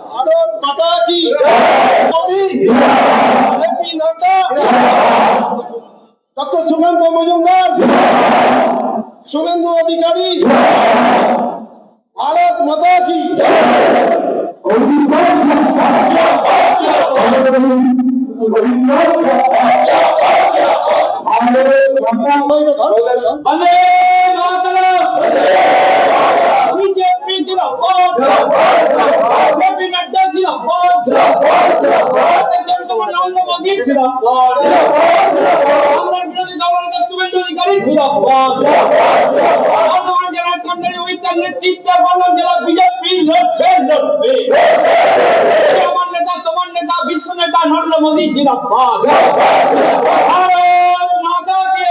ভারত মাতা কি Modi JP Nadda doctor Sukanta Majumdar Suvendu Adhikari Bharat মাতা কি বিজেপি জিন্দাবাদ জেপি নাড্ডা জিন্দাবাদ নরেন্দ্র মোদী জিন্দাবাদ আমাদের বিরোধী দলনেতা শুভেন্দু অধিকারী জিন্দাবাদ বর্ধমান জেলার কর্মী উইকার নেতৃত্বে বর্ধমান জেলা বিজেপি লড়ছে লড়বে আমার নেতা তোমার নেতা বিশ্ব নেতা নরেন্দ্র মোদী জিন্দাবাদ ভারত মাতা কি